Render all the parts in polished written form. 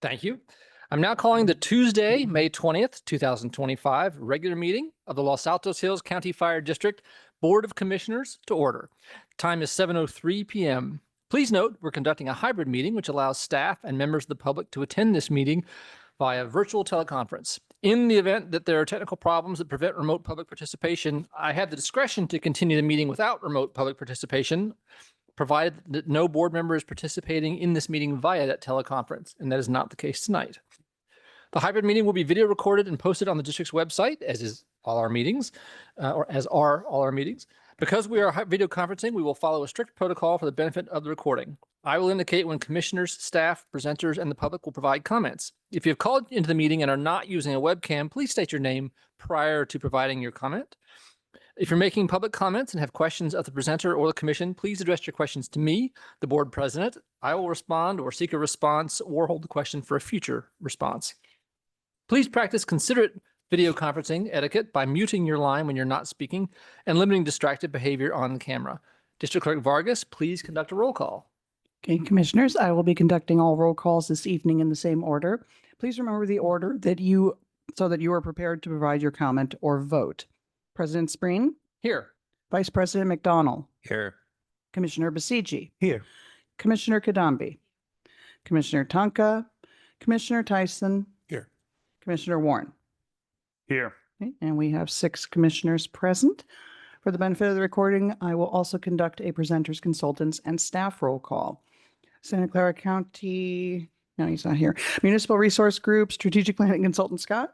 Thank you. I'm now calling the Tuesday, May 20th, 2025 regular meeting of the Los Altos Hills County Fire District Board of Commissioners to order. Time is 7:03 p.m. Please note we're conducting a hybrid meeting which allows staff and members of the public to attend this meeting via virtual teleconference. In the event that there are technical problems that prevent remote public participation, I have the discretion to continue the meeting without remote public participation, provided that no board member is participating in this meeting via that teleconference, and that is not the case tonight. The hybrid meeting will be video recorded and posted on the district's website, as is all our meetings, or as are all our meetings. Because we are video conferencing, we will follow a strict protocol for the benefit of the recording. I will indicate when commissioners, staff, presenters, and the public will provide comments. If you have called into the meeting and are not using a webcam, please state your name prior to providing your comment. If you're making public comments and have questions of the presenter or the commission, please address your questions to me, the board president. I will respond or seek a response or hold the question for a future response. Please practice considerate video conferencing etiquette by muting your line when you're not speaking and limiting distracted behavior on the camera. District Clerk Vargas, please conduct a roll call. Okay, commissioners, I will be conducting all roll calls this evening in the same order. Please remember the order so that you are prepared to provide your comment or vote. President Spreen? Here. Vice President McDonald? Here. Commissioner Basigi? Here. Commissioner Kadambi? Commissioner Tonka? Commissioner Tyson? Here. Commissioner Warren? Here. Okay, and we have 6 commissioners present. For the benefit of the recording, I will also conduct a presenters, consultants, and staff roll call. Santa Clara County, no, he's not here. Municipal Resource Group, Strategic Planning Consultant Scott?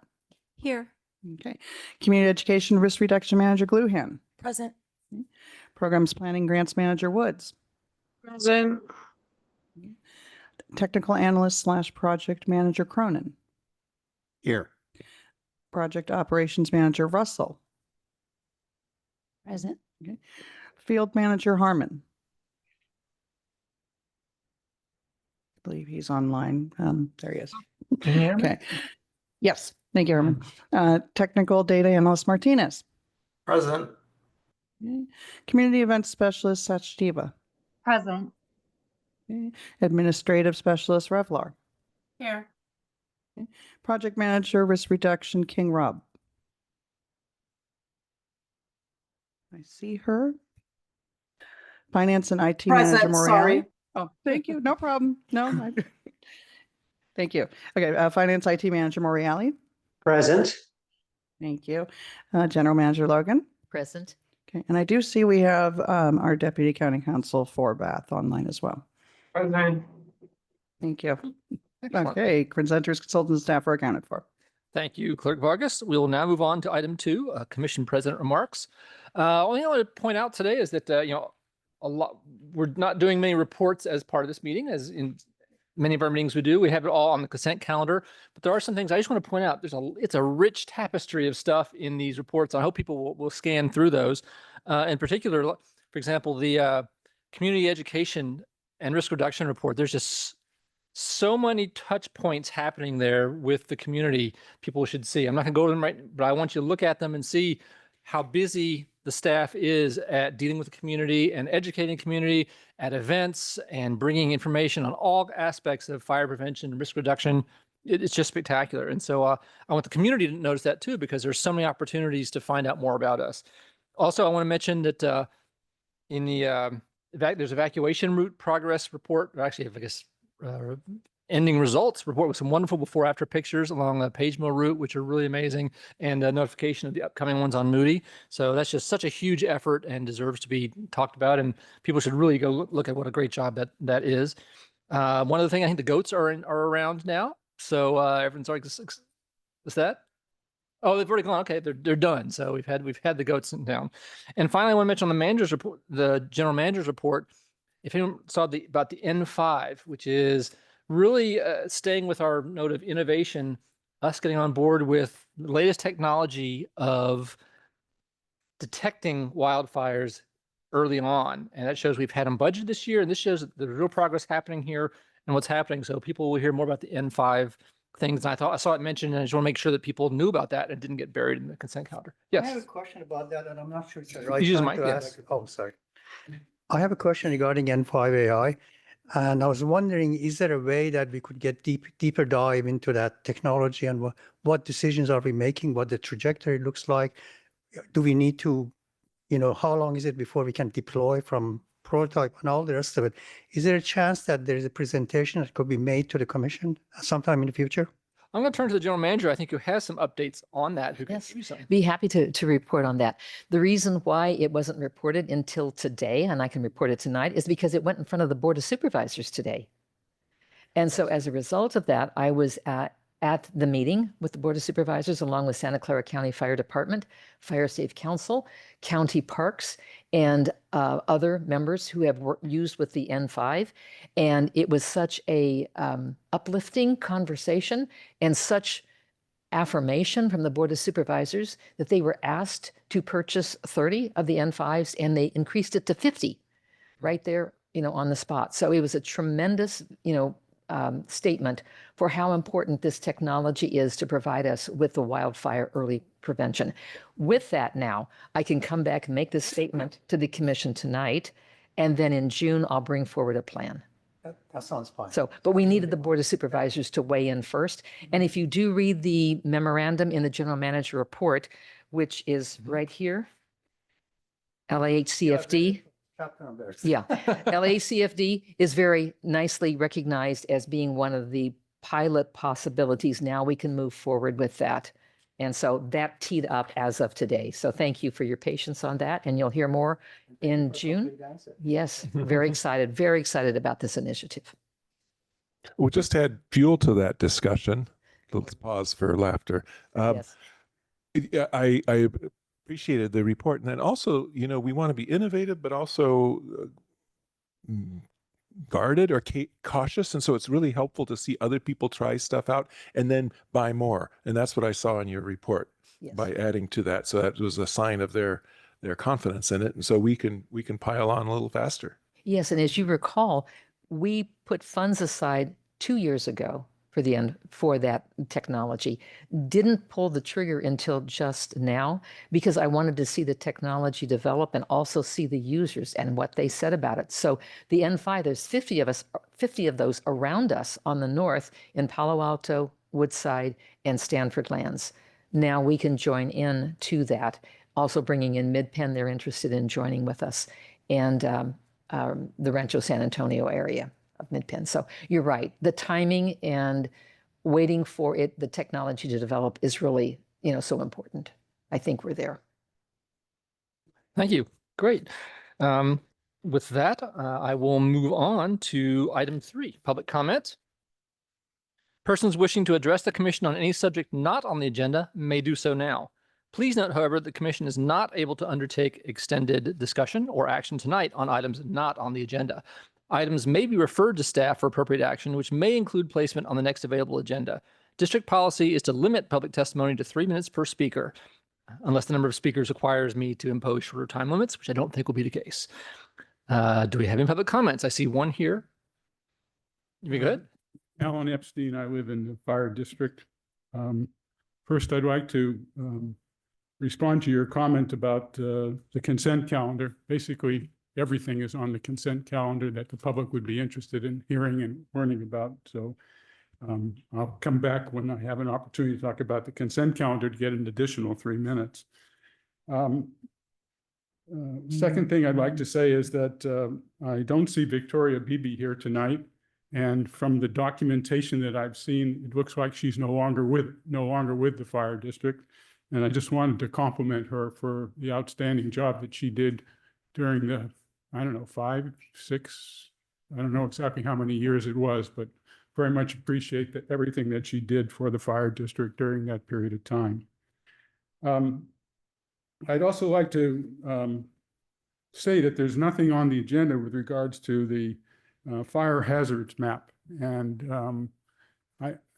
Here. Okay. Community Education Risk Reduction Manager Gluhan? Present. Okay. Programs Planning Grants Manager Woods? Present. Technical Analyst / Project Manager Cronin? Here. Project Operations Manager Russell? Present. Okay. Field Manager Harmon? I believe he's online. There he is. Can you hear me? Okay. Yes. Thank you, Herman. Technical Data Analyst Martinez? Present. Okay. Community Events Specialist Sachtiva? Present. Okay. Administrative Specialist Revlar? Here. Okay. Project Manager Risk Reduction King Rob? I see her. Finance and IT Manager Present, Morale? sorry. Oh, thank you. No problem. No. Thank you. Okay. Finance IT Manager Morale? Present. Thank you. General Manager Logan? Present. Okay. And I do see we have our Deputy County Counsel for Bath online as well. Present. Thank you. Excellent. Okay. Presenters, consultants, and staff are accounted for. Thank you, Clerk Vargas. We will now move on to item 2, Commission President remarks. Only thing I want to point out today is that, we're not doing many reports as part of this meeting, as in many of our meetings we do. We have it all on the consent calendar, but there are some things I just want to point out. It's a rich tapestry of stuff in these reports. I hope people will scan through those. In particular, for example, the community education and risk reduction report. There's just so many touch points happening there with the community people should see. I'm not going to go to them right, but I want you to look at them and see how busy the staff is at dealing with the community and educating community at events and bringing information on all aspects of fire prevention and risk reduction. It's just spectacular. And so I want the community to notice that too, because there's so many opportunities to find out more about us. Also, I want to mention that in the there's evacuation route progress report, or actually, I guess, ending results report with some wonderful before after pictures along the Page Mill route, which are really amazing, and a notification of the upcoming ones on Moody. So that's just such a huge effort and deserves to be talked about, and people should really go look at what a great job that is. One other thing, I think the goats are around now, so everyone's like, what's that? Oh, they've already gone. Okay, they're done. So we've had the goats down. And finally, I want to mention on the manager's report, the general manager's report. If anyone saw about the N5, which is really staying with our note of innovation, us getting on board with the latest technology of detecting wildfires early on. And that shows we've had them budgeted this year, and this shows that there's real progress happening here and what's happening. So people will hear more about the N5 things. And I saw it mentioned, and I just want to make sure that people knew about that and didn't get buried in the consent calendar. Yes. I have a question about that, and I'm not sure it's the right Use time mic, to yes. ask. Oh, sorry. I have a question regarding N5 AI. And I was wondering, is there a way that we could get deeper dive into that technology and what decisions are we making, what the trajectory looks like? Do we need to, how long is it before we can deploy from prototype and all the rest of it? Is there a chance that there is a presentation that could be made to the commission sometime in the future? I'm going to turn to the general manager, I think, who has some updates on that, who can Yes. give you some. Be happy to report on that. The reason why it wasn't reported until today, and I can report it tonight, is because it went in front of the Board of Supervisors today. And so as a result of that, I was at the meeting with the Board of Supervisors, along with Santa Clara County Fire Department, Fire Safe Council, County Parks, and other members who have used with the N5. And it was such a uplifting conversation and such affirmation from the Board of Supervisors that they were asked to purchase 30 of the N5s, and they increased it to 50 right there, on the spot. So it was a tremendous, statement for how important this technology is to provide us with the wildfire early prevention. With that now, I can come back and make this statement to the commission tonight, and then in June, I'll bring forward a plan. That sounds fine. So, but we needed the Board of Supervisors to weigh in first. And if you do read the memorandum in the general manager report, which is right here, LAHCFD. Yeah, LAHCFD is very nicely recognized as being one of the pilot possibilities. Now we can move forward with that. And so that teed up as of today. So thank you for your patience on that. And you'll hear more in June. Yes, very excited about this initiative. We'll just add fuel to that discussion. Let's pause for laughter. Yes. I appreciated the report. And then also, we want to be innovative, but also guarded or cautious. And so it's really helpful to see other people try stuff out and then buy more. And that's what I saw in your report. Yes. By adding to that. So that was a sign of their confidence in it. And so we can pile on a little faster. Yes, and as you recall, we put funds aside 2 years ago for that technology. Didn't pull the trigger until just now because I wanted to see the technology develop and also see the users and what they said about it. So the N5, there's 50 of those around us on the north in Palo Alto, Woodside, and Stanford lands. Now we can join in to that. Also bringing in Mid-Penn, they're interested in joining with us, and the Rancho San Antonio area of Mid-Penn. So you're right. The timing and waiting for the technology to develop is really, so important. I think we're there. Thank you. Great. With that, I will move on to item 3, public comment. Persons wishing to address the commission on any subject not on the agenda may do so now. Please note, however, the commission is not able to undertake extended discussion or action tonight on items not on the agenda. Items may be referred to staff for appropriate action, which may include placement on the next available agenda. District policy is to limit public testimony to 3 minutes per speaker, unless the number of speakers requires me to impose shorter time limits, which I don't think will be the case. Do we have any public comments? I see one here. You go ahead. Alan Epstein, I live in the fire district. First, I'd like to respond to your comment about the consent calendar. Basically, everything is on the consent calendar that the public would be interested in hearing and learning about. So I'll come back when I have an opportunity to talk about the consent calendar to get an additional 3 minutes. Second thing I'd like to say is that I don't see Victoria Beebe here tonight. And from the documentation that I've seen, it looks like she's no longer with the fire district. And I just wanted to compliment her for the outstanding job that she did during the, 5, 6, I don't know exactly how many years it was, but very much appreciate everything that she did for the fire district during that period of time. I'd also like to say that there's nothing on the agenda with regards to the fire hazards map. And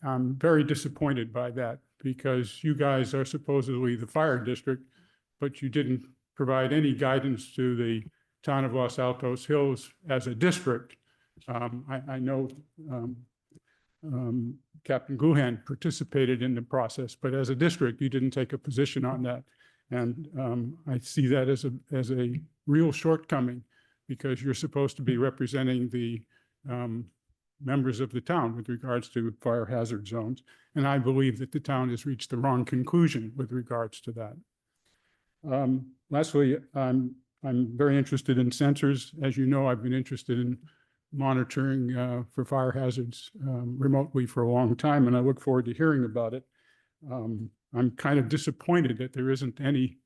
I'm very disappointed by that because you guys are supposedly the fire district, but you didn't provide any guidance to the town of Los Altos Hills as a district. I know Captain Guhan participated in the process, but as a district, you didn't take a position on that. And I see that as a real shortcoming because you're supposed to be representing the members of the town with regards to fire hazard zones. And I believe that the town has reached the wrong conclusion with regards to that. Lastly, I'm very interested in sensors. As you know, I've been interested in monitoring for fire hazards remotely for a long time, and I look forward to hearing about it. I'm kind of disappointed that there isn't any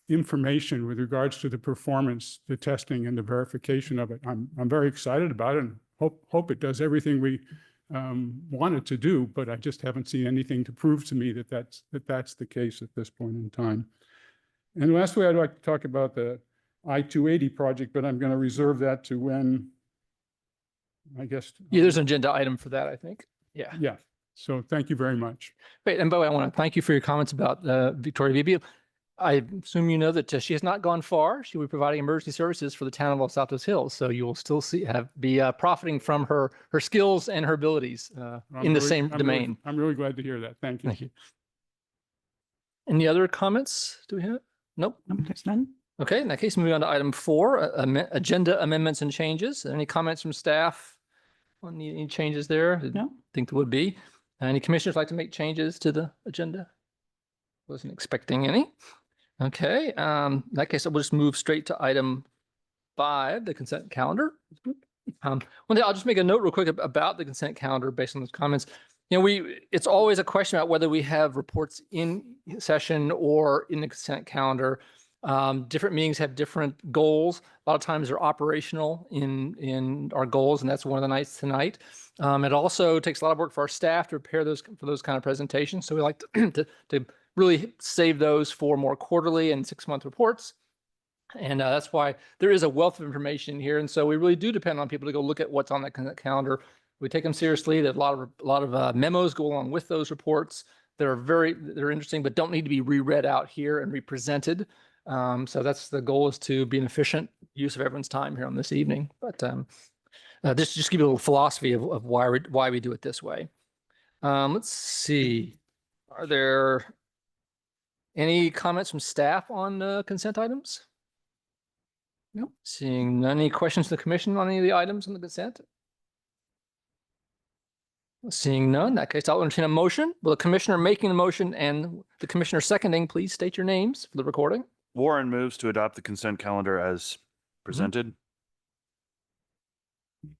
information with regards to the performance, the testing, and the verification of it. I'm very excited about it and hope it does everything we want it to do, but I just haven't seen anything to prove to me that that's the case at this point in time. And lastly, I'd like to talk about the I-280 project, but I'm going to reserve that to when, I guess. Yeah, there's an agenda item for that, I think. Yeah. Yeah. So thank you very much. Great. And by the way, I want to thank you for your comments about Victoria Beebe. I assume you know that she has not gone far. She will be providing emergency services for the town of Los Altos Hills. So you will still be profiting from her skills and her abilities in the same domain. I'm really glad to hear that. Thank you. Thank you. Any other comments? Do we have? Nope. There's none. Okay. In that case, moving on to item 4, agenda amendments and changes. Any comments from staff on any changes there? No. I think there would be. Any commissioners like to make changes to the agenda? Wasn't expecting any. Okay, in that case, we'll just move straight to item 5, the consent calendar. One thing, I'll just make a note real quick about the consent calendar based on those comments. You know, it's always a question about whether we have reports in session or in the consent calendar. Different meetings have different goals. A lot of times they're operational in our goals, and that's one of the nights tonight. It also takes a lot of work for our staff to prepare those for those kind of presentations. So we like to really save those for more quarterly and 6-month reports. And that's why there is a wealth of information here. And so we really do depend on people to go look at what's on that calendar. We take them seriously. There's a lot of memos go along with those reports that are they're interesting, but don't need to be reread out here and represented. So that's the goal, is to be an efficient use of everyone's time here on this evening. But this just give you a little philosophy of why we do it this way. Let's see. Are there any comments from staff on consent items? No. Seeing none. Any questions to the commission on any of the items on the consent? Seeing none. In that case, I'll entertain a motion. Will the commissioner making the motion and the commissioner seconding please state your names for the recording? Warren moves to adopt the consent calendar as presented.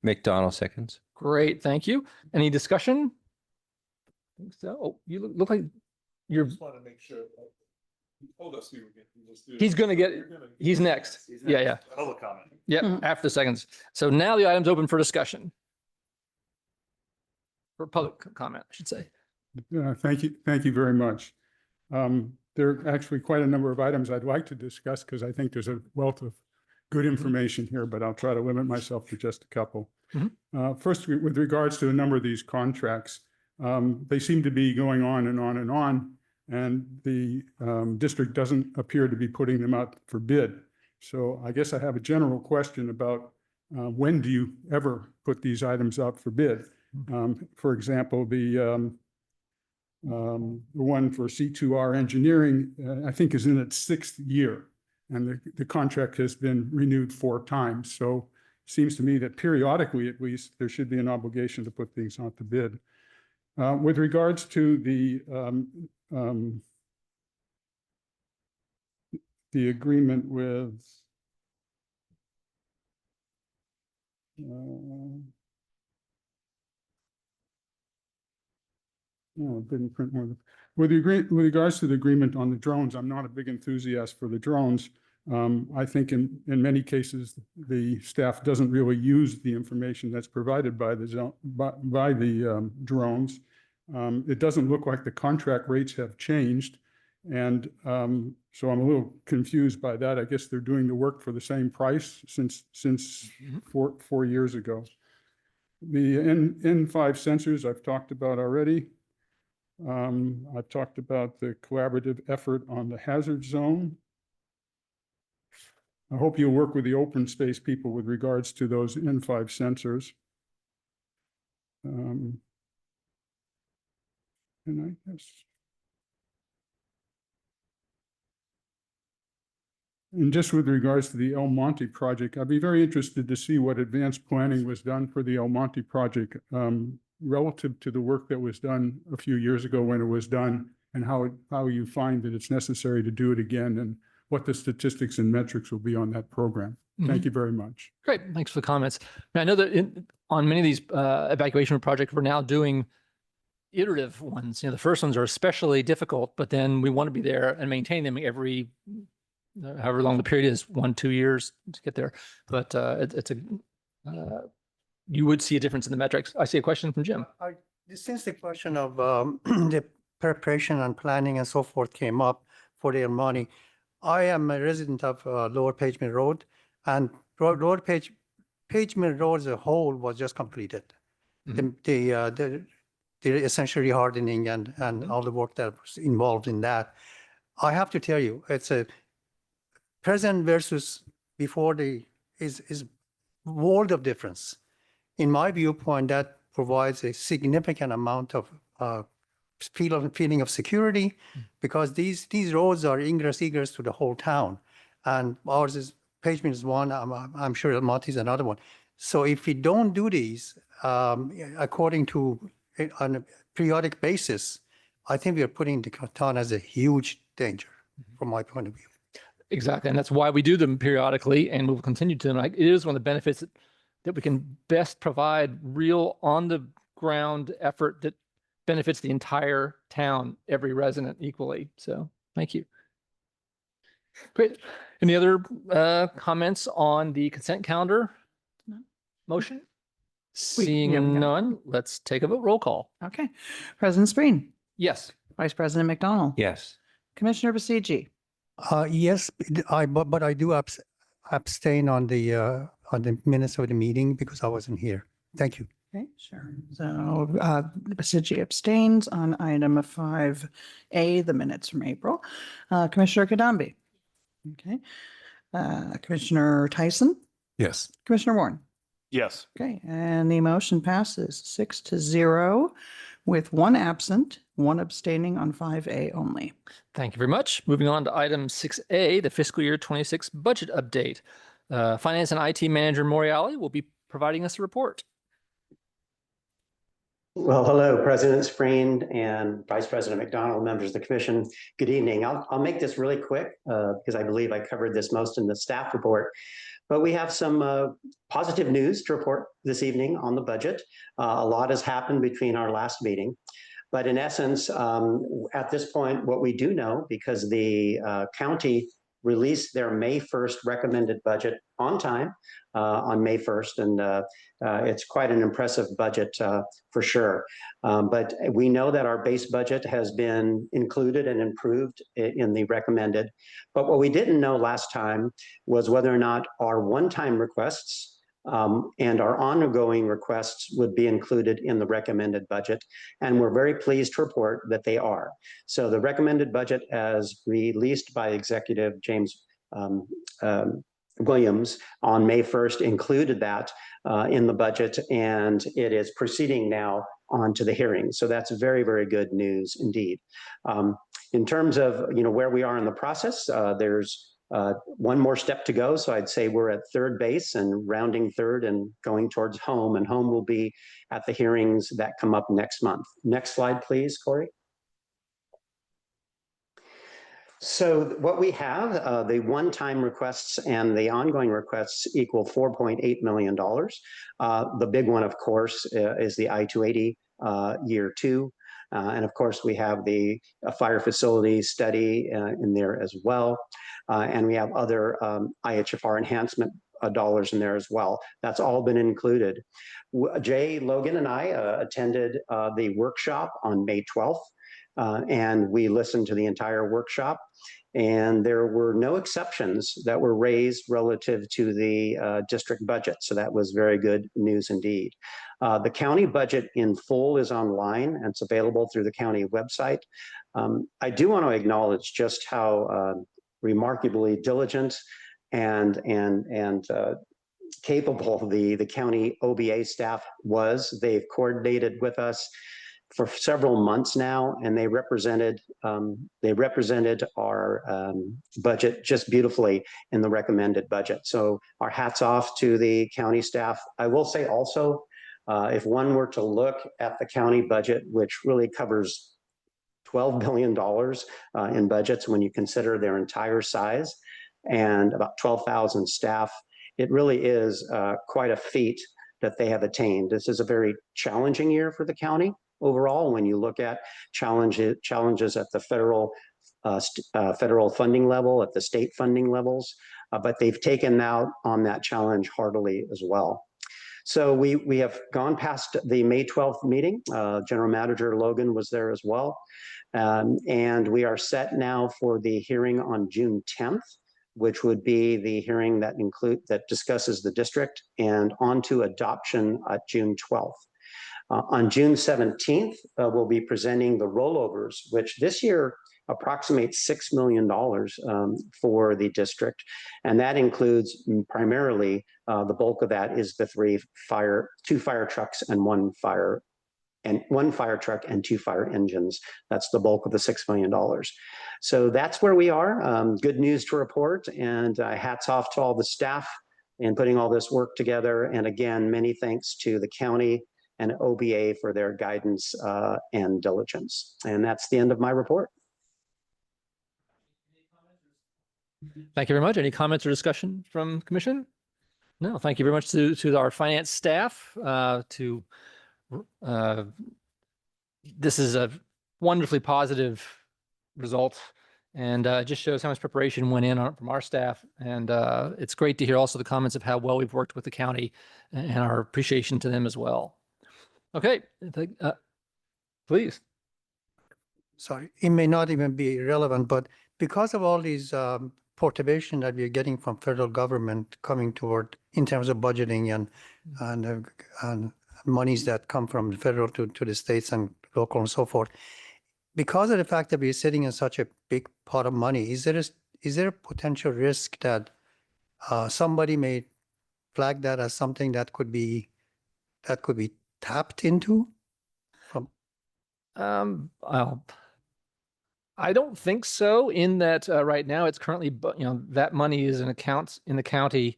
McDonald seconds. Great, thank you. Any discussion? I think so. Oh, you look like you're. Just want to make sure. He told us we were getting. He's going to get. He's next. Yeah. Public comment. Yep. After the seconds. So now the item's open for discussion. For public comment, I should say. Thank you. Thank you very much. There are actually quite a number of items I'd like to discuss because I think there's a wealth of good information here, but I'll try to limit myself to just a couple. First, with regards to a number of these contracts, they seem to be going on and on and on, and the district doesn't appear to be putting them out for bid. So I guess I have a general question about when do you ever put these items out for bid? For example, the one for C2R engineering, I think is in its 6th year, and the contract has been renewed 4 times. So it seems to me that periodically, at least, there should be an obligation to put things out to bid. With regards to the agreement with no, it didn't print more. With regards to the agreement on the drones, I'm not a big enthusiast for the drones. I think in many cases, the staff doesn't really use the information that's provided by the drones. It doesn't look like the contract rates have changed. And so I'm a little confused by that. I guess they're doing the work for the same price since 4 years ago. The N5 sensors I've talked about already. I've talked about the collaborative effort on the hazard zone. I hope you'll work with the open space people with regards to those N5 sensors. And I guess And just with regards to the El Monte project, I'd be very interested to see what advanced planning was done for the El Monte project relative to the work that was done a few years ago when it was done, and how you find that it's necessary to do it again, and what the statistics and metrics will be on that program. Thank you very much. Great. Thanks for the comments. Now, I know that on many of these evacuation projects, we're now doing iterative ones. The first ones are especially difficult, but then we want to be there and maintain them every, however long the period is, 1-2 years to get there. But you would see a difference in the metrics. I see a question from Jim. Since the question of the preparation and planning and so forth came up for the El Monte, I am a resident of Lower Page Mill Road, and Lower Page Mill Road as a whole was just completed. The essential rehardening and all the work that was involved in that. I have to tell you, it's a present versus before is world of difference. In my viewpoint, that provides a significant amount of feeling of security, because these roads are ingress egress to the whole town, and ours is Page Mill is one. I'm sure El Monte is another one. So if we don't do these according to on a periodic basis, I think we are putting the town as a huge danger from my point of view. Exactly. And that's why we do them periodically, and we'll continue to them. It is one of the benefits that we can best provide real on the ground effort that benefits the entire town, every resident equally. So thank you. Great. Any other comments on the consent calendar motion? Seeing none, let's take a vote. Roll call. Okay. President Spreen, Yes. Vice President McDonald. Yes. Commissioner Basigi. Yes, but I do abstain on the minutes of the meeting because I wasn't here. Thank you. Okay, sure. So Basigi abstains on item 5A, the minutes from April. Commissioner Kadambi. Okay. Commissioner Tyson. Yes. Commissioner Warren. Yes. Okay, and the motion passes 6-0 with one absent, one abstaining on 5A only. Thank you very much. Moving on to item 6A, the fiscal year 26 budget update. Finance and IT Manager Moriali will be providing us a report. Well, hello, President Spreen and Vice President McDonald, members of the commission. Good evening. I'll make this really quick because I believe I covered this most in the staff report. But we have some positive news to report this evening on the budget. A lot has happened between our last meeting. But in essence, at this point, what we do know, because the county released their May 1st recommended budget on time on May 1st, and it's quite an impressive budget for sure. But we know that our base budget has been included and improved in the recommended. But what we didn't know last time was whether or not our one-time requests and our ongoing requests would be included in the recommended budget. And we're very pleased to report that they are. So the recommended budget as released by Executive James Williams on May 1st included that in the budget, and it is proceeding now on to the hearing. So that's very, very good news indeed. In terms of where we are in the process, there's one more step to go. So I'd say we're at third base and rounding third and going towards home, and home will be at the hearings that come up next month. Next slide, please, Corey. So what we have, the one-time requests and the ongoing requests equal $4.8 million. The big one, of course, is the I-280 year 2. And of course, we have the fire facility study in there as well. And we have other IHFR enhancement dollars in there as well. That's all been included. Jay Logan and I attended the workshop on May 12th. And we listened to the entire workshop, and there were no exceptions that were raised relative to the district budget. So that was very good news indeed. The county budget in full is online and it's available through the county website. I do want to acknowledge just how remarkably diligent and capable the county OBA staff was. They've coordinated with us for several months now, and they represented our budget just beautifully in the recommended budget. So our hats off to the county staff. I will say also, if one were to look at the county budget, which really covers $12 billion in budgets when you consider their entire size and about 12,000 staff, it really is quite a feat that they have attained. This is a very challenging year for the county overall when you look at challenges at the federal funding level, at the state funding levels, but they've taken out on that challenge heartily as well. So we have gone past the May 12th meeting. General Manager Logan was there as well. And we are set now for the hearing on June 10th, which would be the hearing that discusses the district, and on to adoption at June 12th. On June 17th, we'll be presenting the rollovers, which this year approximates $6 million for the district. And that includes primarily, the bulk of that is the two fire trucks and one fire truck and two fire engines. That's the bulk of the $6 million. So that's where we are. Good news to report, and hats off to all the staff in putting all this work together. And again, many thanks to the county and OBA for their guidance and diligence. And that's the end of my report. Thank you very much. Any comments or discussion from Commission? No, thank you very much to our finance staff. This is a wonderfully positive result, and it just shows how much preparation went in from our staff. And it's great to hear also the comments of how well we've worked with the county and our appreciation to them as well. Okay, please. Sorry, it may not even be relevant, but because of all these perturbation that we're getting from federal government coming toward in terms of budgeting and monies that come from the federal to the states and local and so forth, because of the fact that we're sitting in such a big pot of money, is there a potential risk that somebody may flag that as something that could be tapped into? I don't think so, in that right now it's currently, that money is in accounts in the county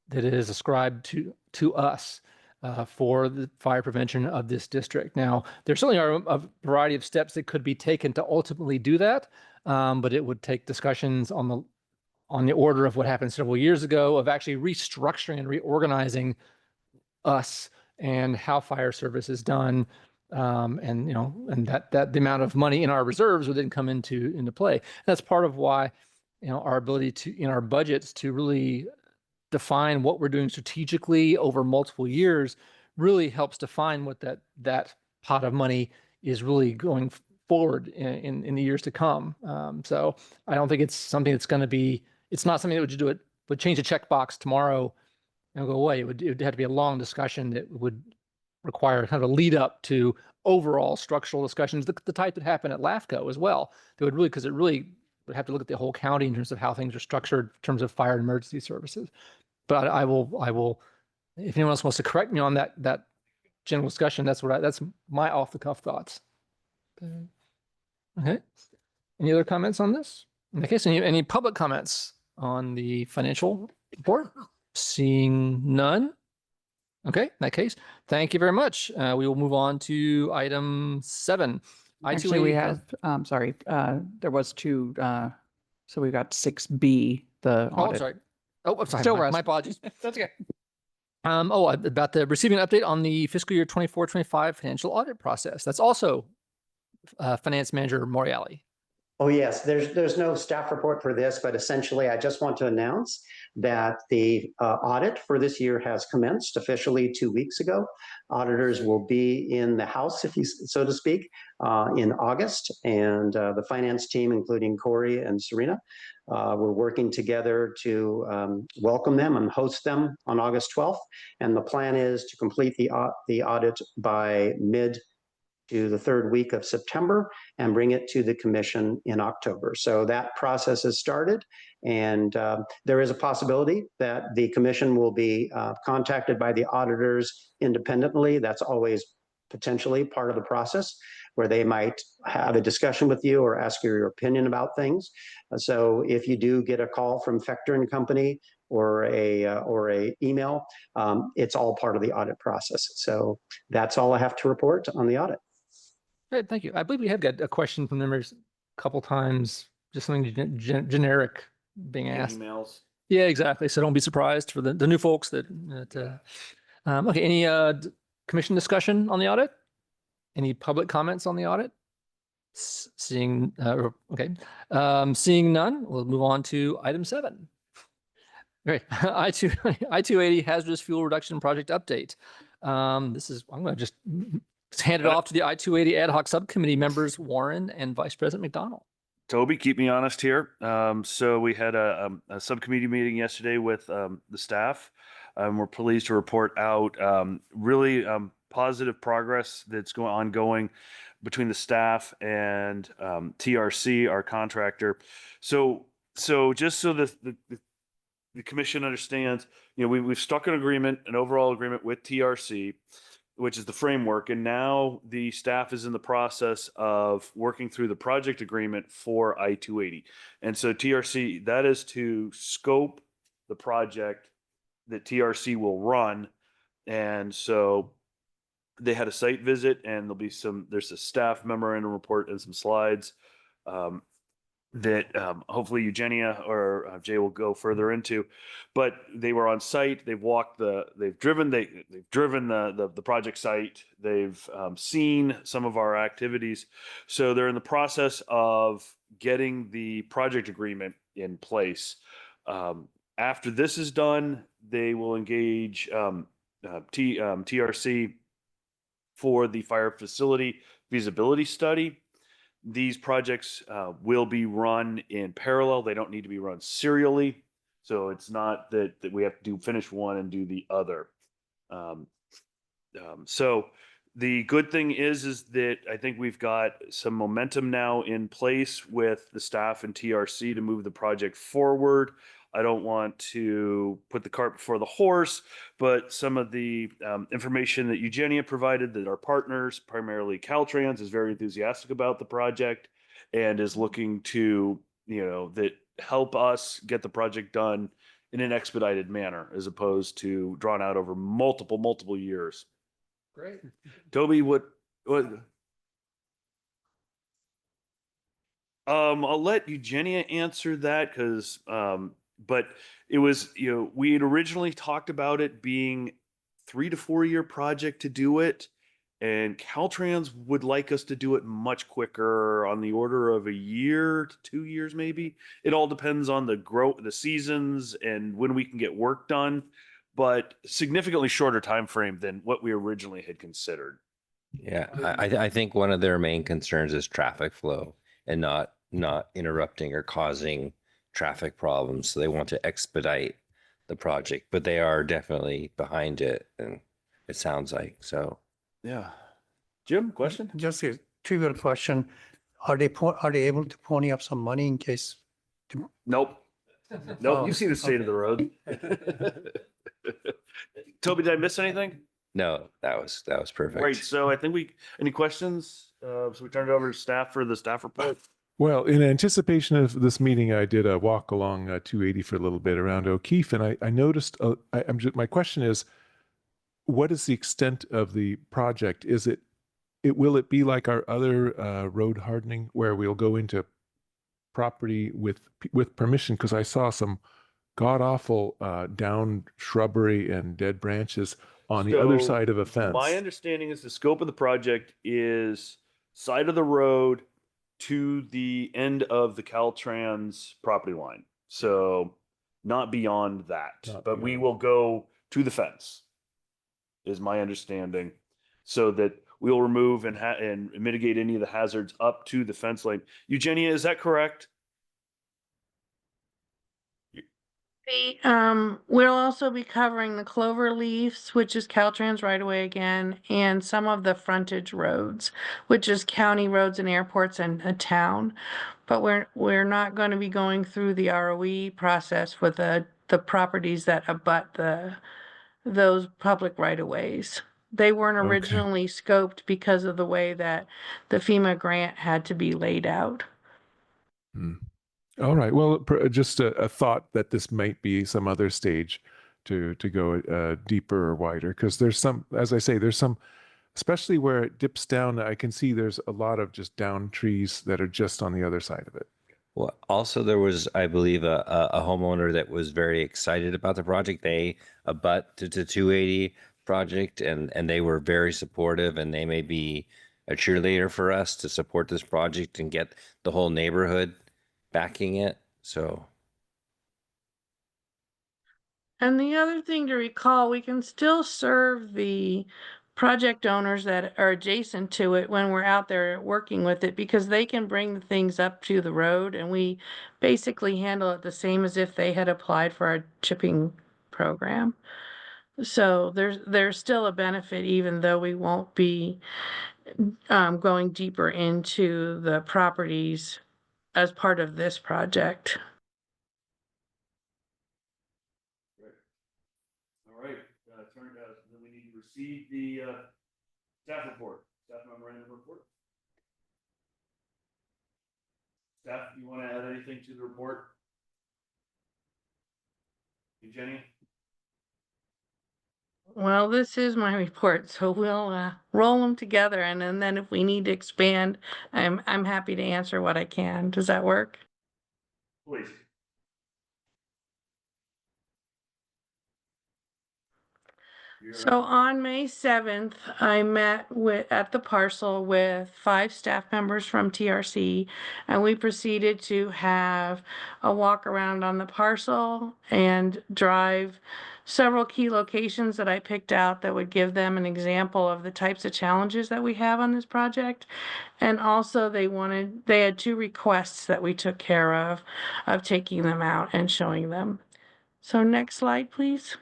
that is ascribed to us for the fire prevention of this district. Now, there certainly are a variety of steps that could be taken to ultimately do that, but it would take discussions on the order of what happened several years ago of actually restructuring and reorganizing us and how fire service is done. And that the amount of money in our reserves would then come into play. And that's part of why, our ability to, in our budgets, to really define what we're doing strategically over multiple years really helps define what that pot of money is really going forward in the years to come. So I don't think it's something that's going to be, it's not something that would change a checkbox tomorrow and go away. It would have to be a long discussion that would require kind of a lead up to overall structural discussions, the type that happened at LAHCFD as well. They would really, because it really would have to look at the whole county in terms of how things are structured in terms of fire and emergency services. But I will, if anyone else wants to correct me on that general discussion, that's my off the cuff thoughts. Okay. Any other comments on this? In that case, any public comments on the financial report? Seeing none. Okay, in that case, thank you very much. We will move on to item 7. Actually, we have, there was 2, so we've got 6B, the Oh, audit. I'm sorry. Oh, I'm sorry. Still My apologies. That's okay. About the receiving an update on the fiscal year 24-25 financial audit process. That's also Finance Manager Moriali. Oh, yes, there's no staff report for this, but essentially I just want to announce that the audit for this year has commenced officially 2 weeks ago. Auditors will be in the house, so to speak, in August, and the finance team, including Corey and Serena, we're working together to welcome them and host them on August 12th. And the plan is to complete the audit by mid to the 3rd week of September and bring it to the commission in October. So that process has started, and there is a possibility that the commission will be contacted by the auditors independently. That's always potentially part of the process where they might have a discussion with you or ask you your opinion about things. So if you do get a call from Fector and Company or a email, it's all part of the audit process. So that's all I have to report on the audit. Great, thank you. I believe we have got a question from members a couple times, just something generic being asked. Emails. Yeah, exactly. So don't be surprised for the new folks that okay, any commission discussion on the audit? Any public comments on the audit? Seeing none, we'll move on to item 7. Great. I-280 hazardous fuel reduction project update. I'm going to just hand it off to the I-280 ad hoc subcommittee members, Warren and Vice President McDonald. Toby, keep me honest here. So we had a subcommittee meeting yesterday with the staff. We're pleased to report out really positive progress that's ongoing between the staff and TRC, our contractor. So just so the commission understands, we've struck an overall agreement with TRC, which is the framework. And now the staff is in the process of working through the project agreement for I-280. And so TRC, that is to scope the project that TRC will run. And so they had a site visit, and there's a staff memorandum report and some slides that hopefully Eugenia or Jay will go further into, but they were on site. They've driven the project site. They've seen some of our activities. So they're in the process of getting the project agreement in place. After this is done, they will engage TRC for the fire facility feasibility study. These projects will be run in parallel. They don't need to be run serially. So it's not that we have to finish one and do the other. So the good thing is that I think we've got some momentum now in place with the staff and TRC to move the project forward. I don't want to put the cart before the horse, but some of the information that Eugenia provided, that our partners, primarily Caltrans, is very enthusiastic about the project and is looking to, that help us get the project done in an expedited manner, as opposed to drawn out over multiple years. Great. Toby, what? I'll let Eugenia answer that because, but it was, we had originally talked about it being 3 to 4 year project to do it. And Caltrans would like us to do it much quicker, on the order of 1 year to 2 years, maybe. It all depends on the seasons and when we can get work done, but significantly shorter time frame than what we originally had considered. Yeah, I think one of their main concerns is traffic flow and not interrupting or causing traffic problems. So they want to expedite the project, but they are definitely behind it, and it sounds like so. Yeah. Jim, question? Just a trivial question. Are they able to pony up some money in case? Nope. Oh, You see the state of the road. Toby, did I miss anything? No, that was perfect. Great. So I think any questions? So we turned it over to staff for the staff report. Well, in anticipation of this meeting, I did a walk along 280 for a little bit around O'Keefe, and I noticed. My question is, what is the extent of the project? Will it be like our other road hardening, where we'll go into property with permission? Because I saw some god awful down shrubbery and dead branches on the other side of a fence. My understanding is the scope of the project is side of the road to the end of the Caltrans property line. So not beyond that, but we will go to the fence, is my understanding, so that we'll remove and mitigate any of the hazards up to the fence line. Eugenia, is that correct? We'll also be covering the clover leaves, which is Caltrans right away again, and some of the frontage roads, which is county roads and airports and a town. But we're not going to be going through the ROE process with the properties that abut those public right of ways. They weren't Okay. originally scoped because of the way that the FEMA grant had to be laid out. All right. Well, just a thought that this might be some other stage to go deeper or wider, because there's some, as I say, there's some, especially where it dips down. I can see there's a lot of just down trees that are just on the other side of it. Well, also there was, I believe, a homeowner that was very excited about the project. They abut to 280 project, and they were very supportive, and they may be a cheerleader for us to support this project and get the whole neighborhood backing it. So And the other thing to recall, we can still serve the project owners that are adjacent to it when we're out there working with it, because they can bring the things up to the road, and we basically handle it the same as if they had applied for our chipping program. So there's still a benefit, even though we won't be going deeper into the properties as part of this project. All right, then we need to receive the staff report, staff memorandum report. Staff, you want to add anything to the report? You, Jenny? Well, this is my report, so we'll roll them together, and then if we need to expand, I'm happy to answer what I can. Does that work? Please. So on May 7th, I met at the parcel with 5 staff members from TRC, and we proceeded to have a walk around on the parcel and drive several key locations that I picked out that would give them an example of the types of challenges that we have on this project. And also they had 2 requests that we took care of taking them out and showing them. So next slide, please.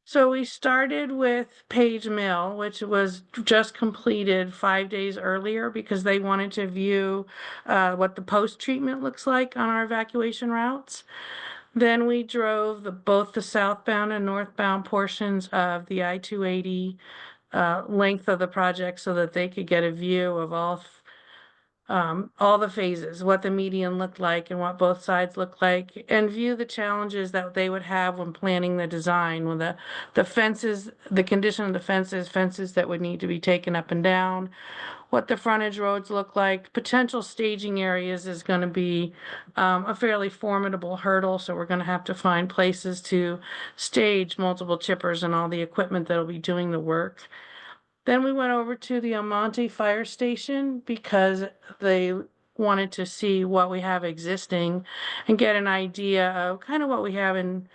So we started with Page Mill, which was just completed 5 days earlier because they wanted to view what the post-treatment looks like on our evacuation routes. Then we drove both the southbound and northbound portions of the I-280 length of the project so that they could get a view of all the phases, what the median looked like and what both sides looked like, and view the challenges that they would have when planning the design, when the fences, the condition of the fences that would need to be taken up and down, what the frontage roads look like. Potential staging areas is going to be a fairly formidable hurdle, so we're going to have to find places to stage multiple chippers and all the equipment that'll be doing the work. Then we went over to the Almonte Fire Station because they wanted to see what we have existing and get an idea of kind of what we have in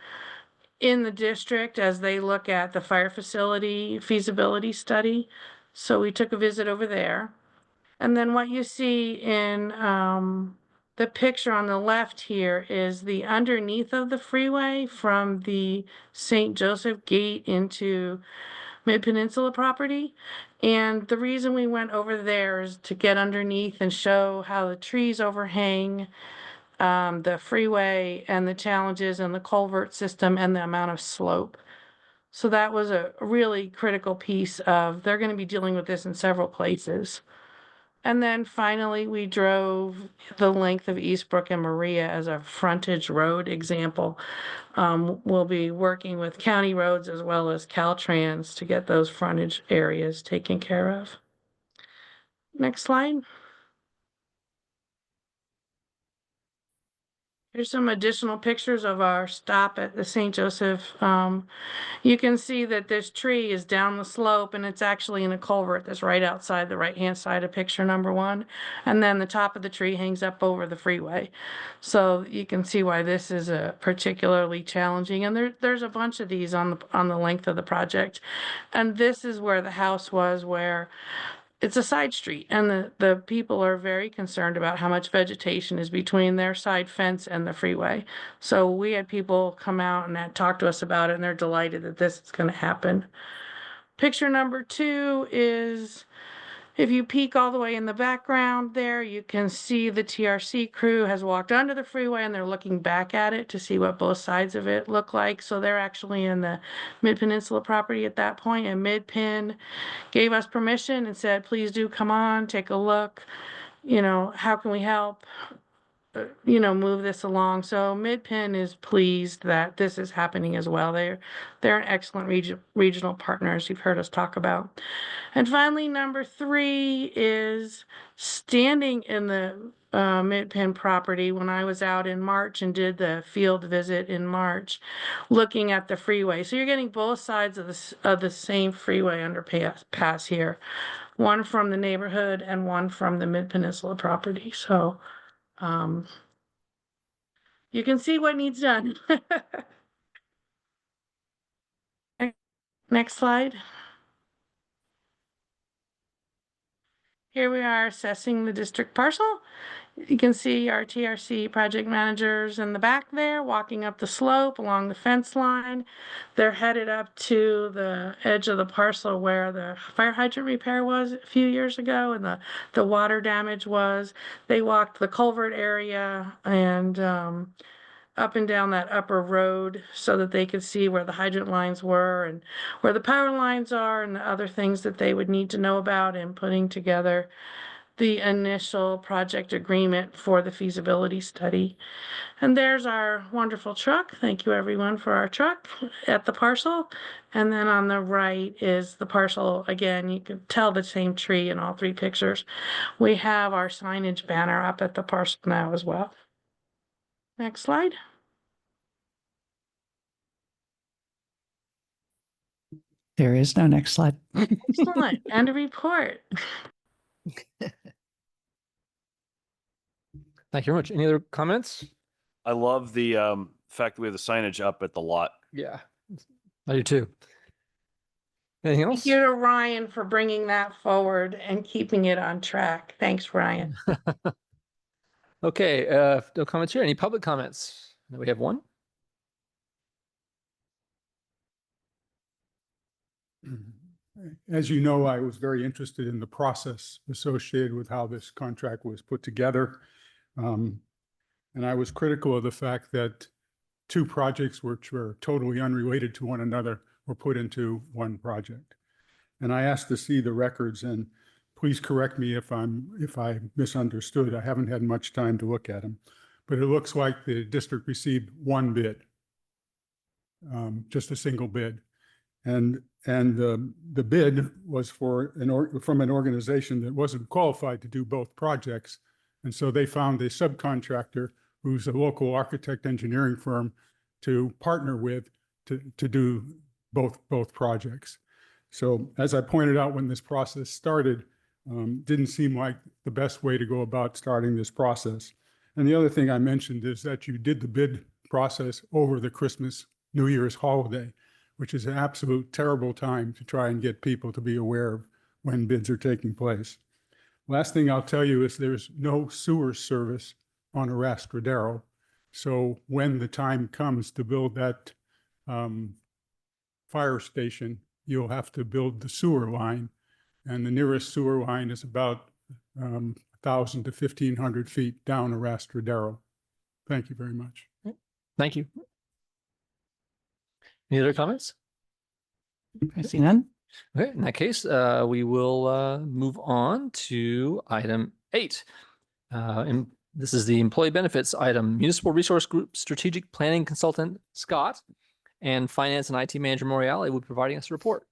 the district as they look at the fire facility feasibility study. So we took a visit over there. And then what you see in the picture on the left here is the underneath of the freeway from the St. Joseph gate into Mid-Peninsula property. And the reason we went over there is to get underneath and show how the trees overhang the freeway and the challenges and the culvert system and the amount of slope. So that was a really critical piece of, they're going to be dealing with this in several places. And then finally, we drove the length of Eastbrook and Maria as a frontage road example. We'll be working with county roads as well as Caltrans to get those frontage areas taken care of. Next slide. Here's some additional pictures of our stop at the St. Joseph. You can see that this tree is down the slope and it's actually in a culvert that's right outside the right-hand side of picture number 1. And then the top of the tree hangs up over the freeway. So you can see why this is a particularly challenging. And there's a bunch of these on the length of the project. And this is where the house was, where it's a side street, and the people are very concerned about how much vegetation is between their side fence and the freeway. So we had people come out and talk to us about it, and they're delighted that this is going to happen. Picture number 2 is If you peek all the way in the background there, you can see the TRC crew has walked onto the freeway and they're looking back at it to see what both sides of it look like. So they're actually in the Mid-Peninsula property at that point, and Mid-Pen gave us permission and said, please do come on, take a look. You know, how can we help? You know, move this along. So Mid-Pen is pleased that this is happening as well. They're an excellent regional partners you've heard us talk about. And finally, number 3 is standing in the Mid-Pen property when I was out in March and did the field visit in March, looking at the freeway. So you're getting both sides of the same freeway underpass here, one from the neighborhood and one from the Mid-Peninsula property. So you can see what needs done. Next slide. Here we are assessing the district parcel. You can see our TRC project managers in the back there walking up the slope along the fence line. They're headed up to the edge of the parcel where the fire hydrant repair was a few years ago and the water damage was. They walked the culvert area and up and down that upper road so that they could see where the hydrant lines were and where the power lines are and the other things that they would need to know about in putting together the initial project agreement for the feasibility study. And there's our wonderful truck. Thank you everyone for our truck at the parcel. And then on the right is the parcel. Again, you can tell the same tree in all 3 pictures. We have our signage banner up at the parcel now as well. Next slide. There is no next slide. Excellent. And a report. Thank you very much. Any other comments? I love the fact that we have the signage up at the lot. Yeah, I do too. Anything else? Thank you to Ryan for bringing that forward and keeping it on track. Thanks, Ryan. Okay, no comments here. Any public comments? We have one. As you know, I was very interested in the process associated with how this contract was put together. And I was critical of the fact that 2 projects which were totally unrelated to one another were put into one project. And I asked to see the records, and please correct me if I misunderstood. I haven't had much time to look at them, but it looks like the district received 1 bid, just a single bid. And the bid was from an organization that wasn't qualified to do both projects. And so they found a subcontractor who's a local architect engineering firm to partner with to do both projects. So as I pointed out when this process started, didn't seem like the best way to go about starting this process. And the other thing I mentioned is that you did the bid process over the Christmas, New Year's holiday, which is an absolute terrible time to try and get people to be aware of when bids are taking place. Last thing I'll tell you is there's no sewer service on Arastradero. So when the time comes to build that fire station, you'll have to build the sewer line. And the nearest sewer line is about 1,000 to 1,500 feet down Arastradero. Thank you very much. Thank you. Any other comments? I see none. Okay, in that case, we will move on to item 8. And this is the employee benefits item. Municipal Resource Group Strategic Planning Consultant Scott and Finance and IT Manager Moriale will be providing us a report.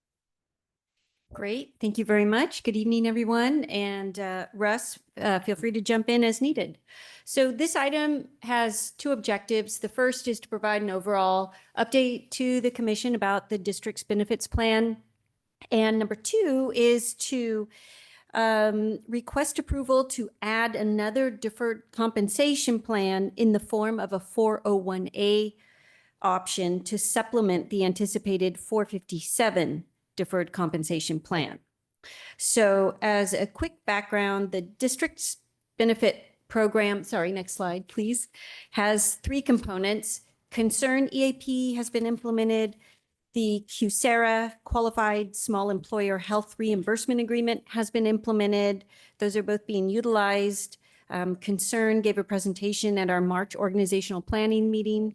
Great. Thank you very much. Good evening, everyone. And Russ, feel free to jump in as needed. So this item has 2 objectives. The first is to provide an overall update to the commission about the district's benefits plan. And number 2 is to request approval to add another deferred compensation plan in the form of a 401A option to supplement the anticipated 457 deferred compensation plan. So as a quick background, the district's benefit program, sorry, next slide, please, has 3 components. Concern EAP has been implemented, The QSERA Qualified Small Employer Health Reimbursement Agreement has been implemented. Those are both being utilized. Concern gave a presentation at our March organizational planning meeting.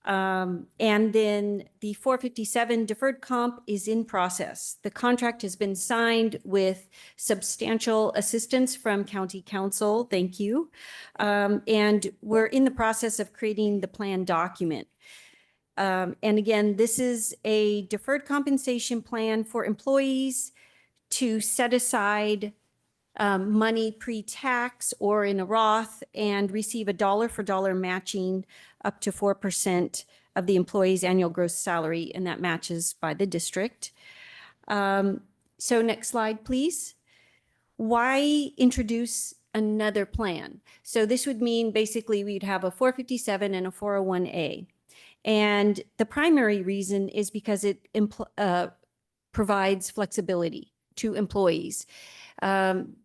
And then the 457 deferred comp is in process. The contract has been signed with substantial assistance from County Council. Thank you. And we're in the process of creating the plan document. And again, this is a deferred compensation plan for employees to set aside money pre-tax or in a Roth and receive a dollar for dollar matching up to 4% of the employee's annual gross salary, and that matches by the district. So next slide, please. Why introduce another plan? So this would mean basically we'd have a 457 and a 401A. And the primary reason is because it provides flexibility to employees.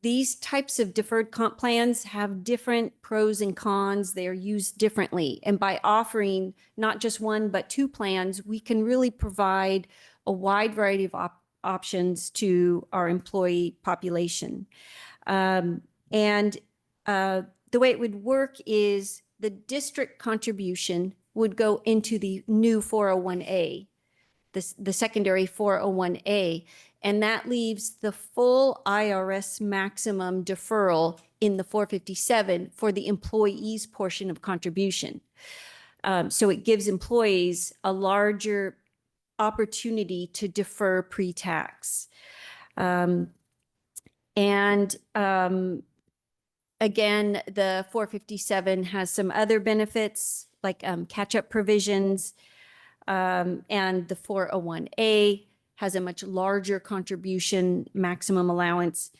These types of deferred comp plans have different pros and cons. They are used differently. And by offering not just one, but two plans, we can really provide a wide variety of options to our employee population. The way it would work is the district contribution would go into the new 401A, the secondary 401A, and that leaves the full IRS maximum deferral in the 457 for the employee's portion of contribution. So it gives employees a larger opportunity to defer pre-tax. Again, the 457 has some other benefits like catch-up provisions, and the 401A has a much larger contribution maximum allowance.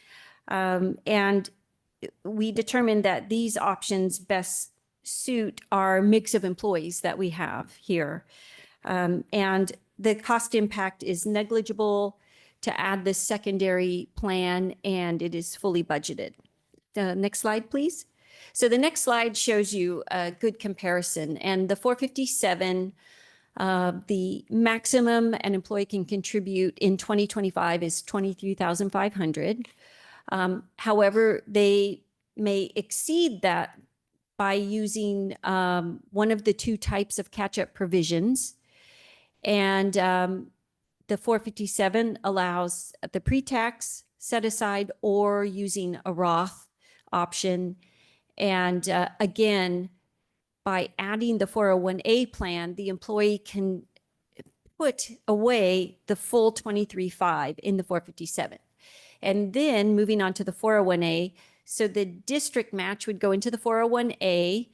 And we determined that these options best suit our mix of employees that we have here. And the cost impact is negligible to add this secondary plan, and it is fully budgeted. Next slide, please. So the next slide shows you a good comparison, and the 457, the maximum an employee can contribute in 2025 is $23,500. However, they may exceed that by using one of the two types of catch-up provisions. And the 457 allows the pre-tax set aside or using a Roth option. And again, by adding the 401A plan, the employee can put away the full 23.5 in the 457. And then moving on to the 401A, so the district match would go into the 401A.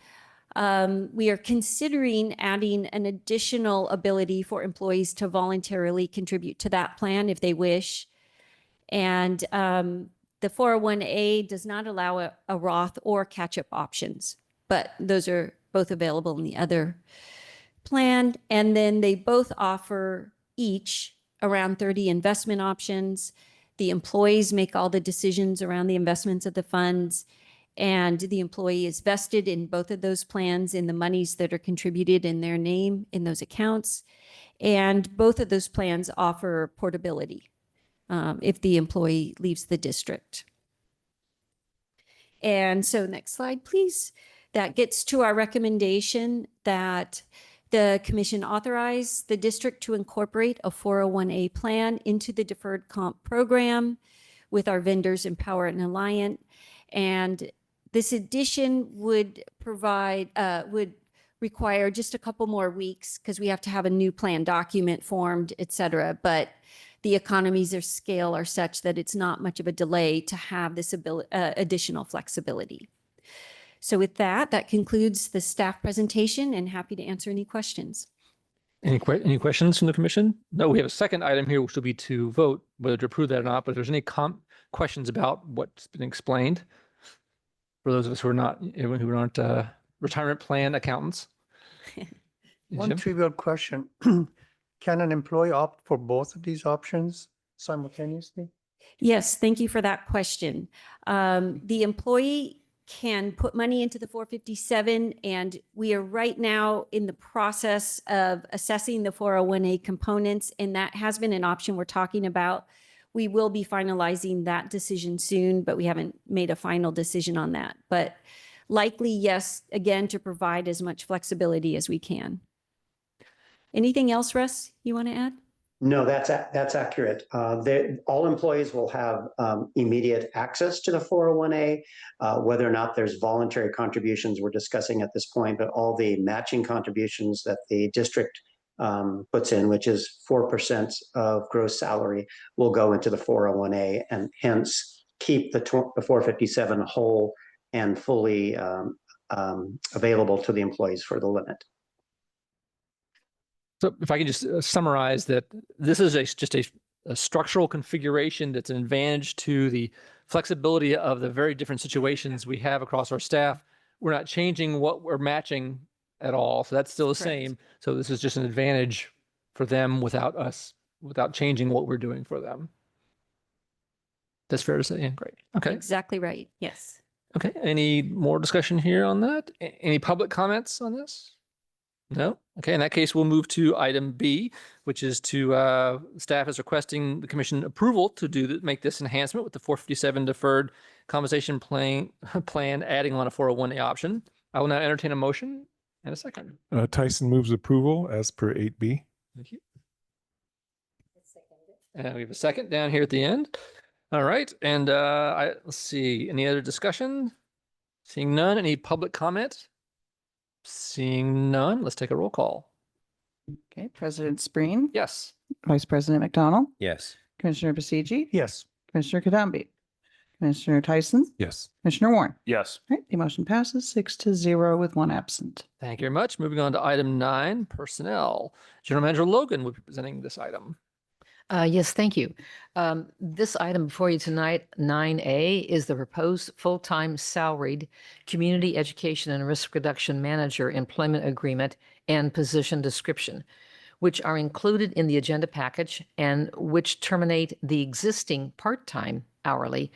We are considering adding an additional ability for employees to voluntarily contribute to that plan if they wish. And the 401A does not allow a Roth or catch-up options, but those are both available in the other plan. And then they both offer each around 30 investment options. The employees make all the decisions around the investments of the funds, and the employee is vested in both of those plans in the monies that are contributed in their name in those accounts. And both of those plans offer portability if the employee leaves the district. And so next slide, please. That gets to our recommendation that the commission authorize the district to incorporate a 401A plan into the deferred comp program with our vendors Empower and Alliant. And this addition would require just a couple more weeks because we have to have a new plan document formed, et cetera. But the economies of scale are such that it's not much of a delay to have this additional flexibility. So with that, that concludes the staff presentation, and happy to answer any questions. Any questions from the commission? No, we have a second item here, which will be to vote whether to approve that or not. But if there's any questions about what's been explained, for those of us who aren't retirement plan accountants. One Jim? trivial question. Can an employee opt for both of these options simultaneously? Yes, thank you for that question. The employee can put money into the 457, and we are right now in the process of assessing the 401A components, and that has been an option we're talking about. We will be finalizing that decision soon, but we haven't made a final decision on that. But likely, yes, again, to provide as much flexibility as we can. Anything else, Russ, you want to add? No, that's accurate. All employees will have immediate access to the 401A, whether or not there's voluntary contributions we're discussing at this point, but all the matching contributions that the district puts in, which is 4% of gross salary, will go into the 401A and hence keep the 457 whole and fully available to the employees for the limit. So if I can just summarize that this is just a structural configuration that's an advantage to the flexibility of the very different situations we have across our staff. We're not changing what we're matching at all. So that's still the same. So this is just an advantage for them without changing what we're doing for them. That's fair to say. Yeah, great. Okay. Exactly right. Yes. Okay. Any more discussion here on that? Any public comments on this? No? Okay, in that case, we'll move to item B, which is to, staff is requesting the commission approval to make this enhancement with the 457 deferred compensation plan adding on a 401A option. I will now entertain a motion and a second. Tyson moves approval as per 8B. Thank you. And we have a second down here at the end. All right, and let's see, any other discussion? Seeing none, any public comment? Seeing none, let's take a roll call. Okay, President Spreen? Yes. Vice President McDonald? Yes. Commissioner Basigi? Yes. Commissioner Kadambi? Commissioner Tyson? Yes. Commissioner Warren? Yes. All right, the motion passes 6-0 with one absent. Thank you very much. Moving on to item 9, personnel. General Manager Logan will be presenting this item. Yes, thank you. This item before you tonight, 9A, is the proposed full-time salaried community education and risk reduction manager employment agreement and position description, which are included in the agenda package and which terminate the existing part-time hourly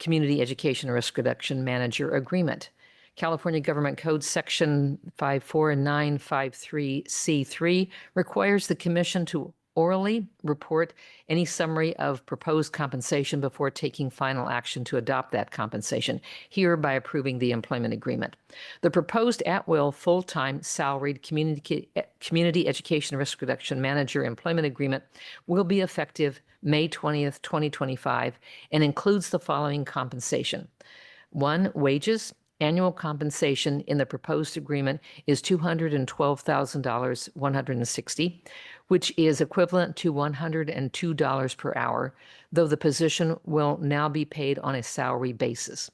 community education and risk reduction manager agreement. California Government Code Section 54953C3 requires the commission to orally report any summary of proposed compensation before taking final action to adopt that compensation, here by approving the employment agreement. The proposed at-will full-time salaried community education risk reduction manager employment agreement will be effective May 20th, 2025, and includes the following compensation. 1, wages. Annual compensation in the proposed agreement is $212,160, which is equivalent to $102 per hour, though the position will now be paid on a salary basis.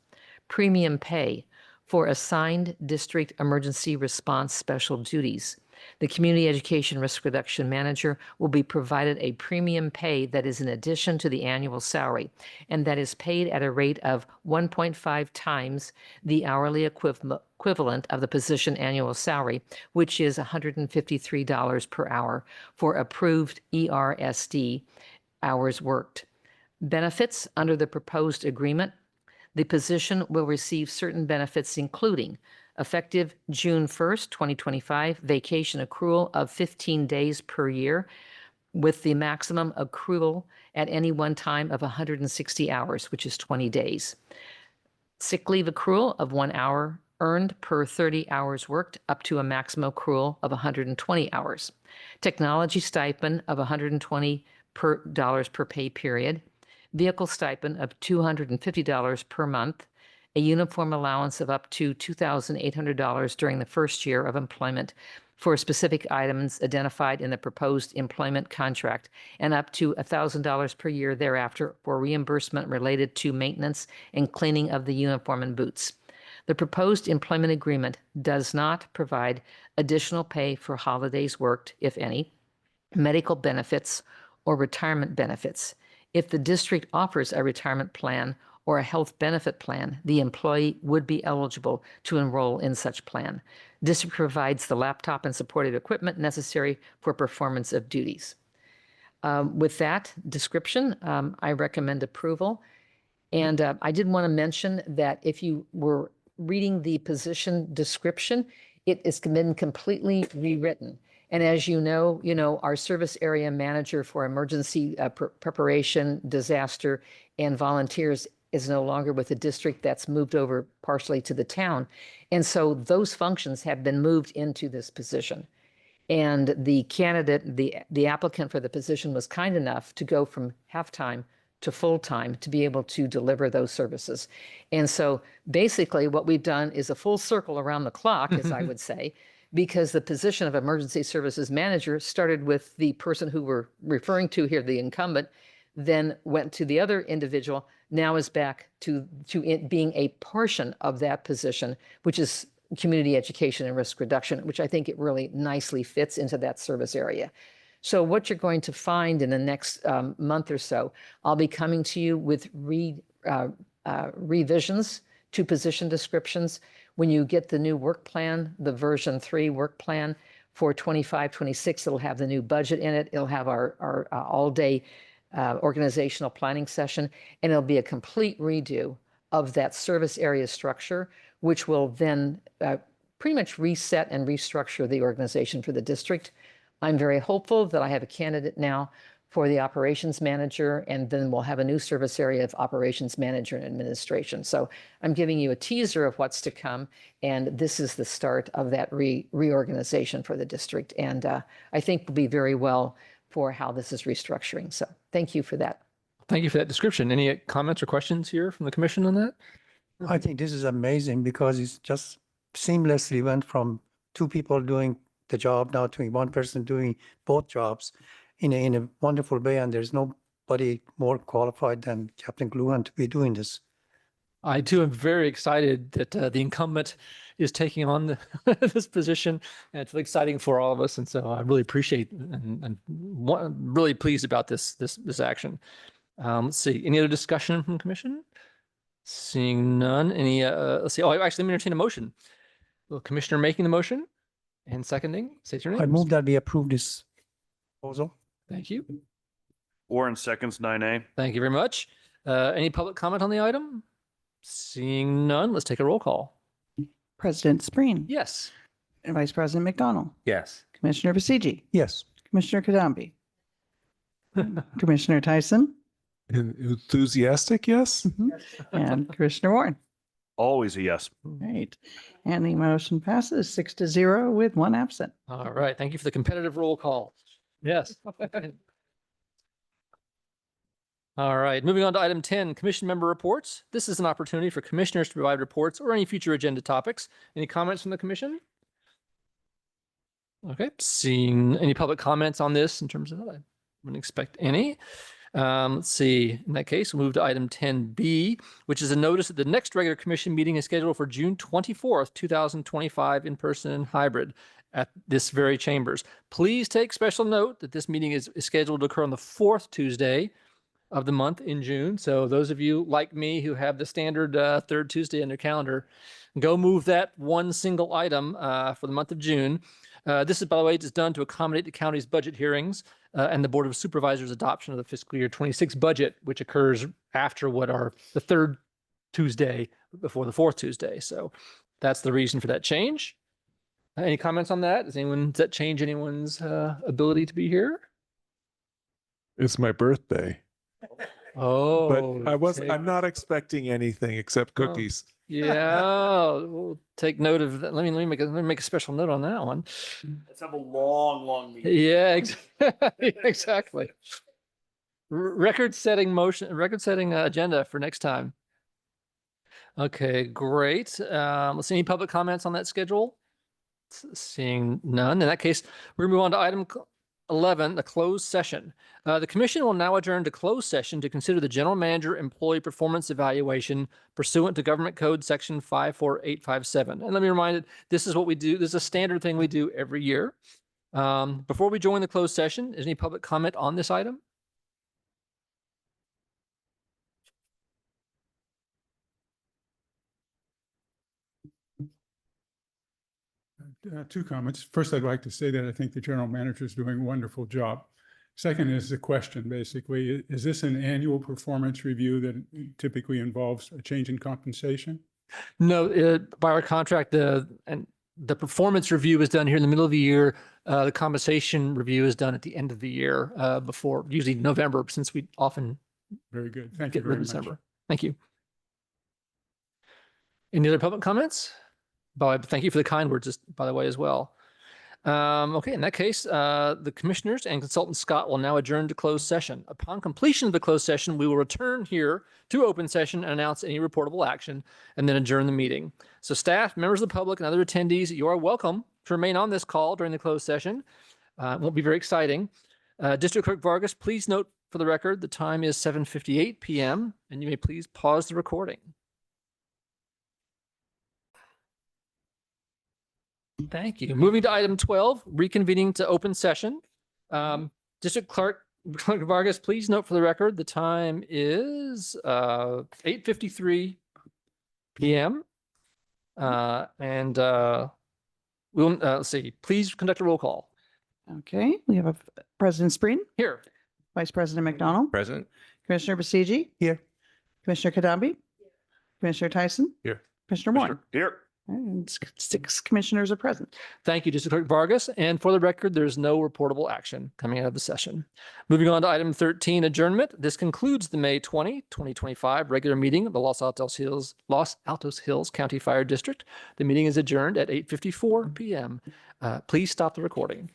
Premium pay for assigned district emergency response special duties. The community education risk reduction manager will be provided a premium pay that is in addition to the annual salary, and that is paid at a rate of 1.5 times the hourly equivalent of the position annual salary, which is $153 per hour for approved ERSD hours worked. Benefits under the proposed agreement. The position will receive certain benefits, including effective June 1st, 2025, vacation accrual of 15 days per year with the maximum accrual at any one time of 160 hours, which is 20 days. Sick leave accrual of 1 hour earned per 30 hours worked up to a maximum accrual of 120 hours. Technology stipend of $120 per pay period. Vehicle stipend of $250 per month. A uniform allowance of up to $2,800 during the first year of employment for specific items identified in the proposed employment contract, and up to $1,000 per year thereafter for reimbursement related to maintenance and cleaning of the uniform and boots. The proposed employment agreement does not provide additional pay for holidays worked, if any, medical benefits, or retirement benefits. If the district offers a retirement plan or a health benefit plan, the employee would be eligible to enroll in such plan. District provides the laptop and supportive equipment necessary for performance of duties. With that description, I recommend approval. And I did want to mention that if you were reading the position description, it has been completely rewritten. And as you know, our service area manager for emergency preparation, disaster, and volunteers is no longer with the district. That's moved over partially to the town. And so those functions have been moved into this position. And the candidate, the applicant for the position was kind enough to go from half-time to full-time to be able to deliver those services. And so basically what we've done is a full circle around the clock, as I would say, because the position of emergency services manager started with the person who we're referring to here, the incumbent, then went to the other individual, now is back to it being a portion of that position, which is community education and risk reduction, which I think it really nicely fits into that service area. So what you're going to find in the next month or so, I'll be coming to you with revisions to position descriptions. When you get the new work plan, the version 3 work plan for 25-26, it'll have the new budget in it. It'll have our all-day organizational planning session, and it'll be a complete redo of that service area structure, which will then pretty much reset and restructure the organization for the district. I'm very hopeful that I have a candidate now for the operations manager, and then we'll have a new service area of operations manager and administration. So I'm giving you a teaser of what's to come, and this is the start of that reorganization for the district. And I think will be very well for how this is restructuring. So thank you for that. Thank you for that description. Any comments or questions here from the commission on that? I think this is amazing because it's just seamlessly went from 2 people doing the job now to one person doing both jobs in a wonderful way. And there's nobody more qualified than Captain Gluhan to be doing this. I too am very excited that the incumbent is taking on this position, and it's really exciting for all of us. And so I really appreciate and really pleased about this action. Let's see, any other discussion from the commission? Seeing none. Any? Let's see. Oh, actually, let me entertain a motion. The commissioner making the motion and seconding. Say your name. I move that we approve this proposal. Thank you. Warren seconds 9A. Thank you very much. Any public comment on the item? Seeing none, let's take a roll call. President Spreen. Yes. And Vice President McDonald. Yes. Commissioner Basigi. Yes. Commissioner Kadambi. Commissioner Tyson. Enthusiastic, yes? And Commissioner Warren. Always a yes. Right. And the motion passes 6-0 with 1 absent. All right. Thank you for the competitive roll call. Yes. All right. Moving on to item 10, commission member reports. This is an opportunity for commissioners to provide reports or any future agenda topics. Any comments from the commission? Okay. Seeing any public comments on this in terms of that, I wouldn't expect any. Let's see. In that case, we'll move to item 10B, which is a notice that the next regular commission meeting is scheduled for June 24th, 2025, in person and hybrid at this very chambers. Please take special note that this meeting is scheduled to occur on the 4th Tuesday of the month in June. So those of you like me who have the standard 3rd Tuesday on their calendar, go move that one single item for the month of June. This is, by the way, just done to accommodate the county's budget hearings and the Board of Supervisors adoption of the fiscal year 26 budget, which occurs after what are the 3rd Tuesday before the 4th Tuesday. So that's the reason for that change. Any comments on that? Does that change anyone's ability to be here? It's my birthday. Oh, But I'm not expecting anything except cookies. Yeah, we'll take note of that. Let me make a special note on that one. Let's have a long meeting. Yeah, exactly. Record-setting agenda for next time. Okay, great. Let's see any public comments on that schedule. Seeing none. In that case, we're gonna move on to item 11, the closed session. The commission will now adjourn to closed session to consider the general manager employee performance evaluation pursuant to Government Code Section 54857. And let me remind you, this is what we do. This is a standard thing we do every year. Before we join the closed session, is any public comment on this item? Two comments. First, I'd like to say that I think the general manager is doing a wonderful job. Second is the question, basically, is this an annual performance review that typically involves a change in compensation? No, by our contract, and the performance review is done here in the middle of the year. The compensation review is done at the end of the year, before usually November, since we often Very good. Thank you get rid very of much. December. Thank you. Any other public comments? Bob, thank you for the kind words, just by the way, as well. Okay, in that case, the commissioners and consultant Scott will now adjourn to closed session. Upon completion of the closed session, we will return here to open session and announce any reportable action and then adjourn the meeting. So staff, members of the public, and other attendees, you are welcome to remain on this call during the closed session. It won't be very exciting. District Clerk Vargas, please note for the record, the time is 7:58 p.m. and you may please pause the recording. Thank you. Moving to item 12, reconvening to open session. District Clerk Vargas, please note for the record, the time is 8:53 p.m. We'll, let's see, please conduct a roll call. Okay, we have President Spreen, Here. Vice President McDonald, Present? Commissioner Basiji, Here. Commissioner Kadambi, Commissioner Tyson, Here. Commissioner Warren. Here. And six commissioners are present. Thank you, District Clerk Vargas. And for the record, there's no reportable action coming out of the session. Moving on to item 13, adjournment. This concludes the May 20, 2025 regular meeting of the Los Altos Hills County Fire District. The meeting is adjourned at 8:54 p.m. Please stop the recording.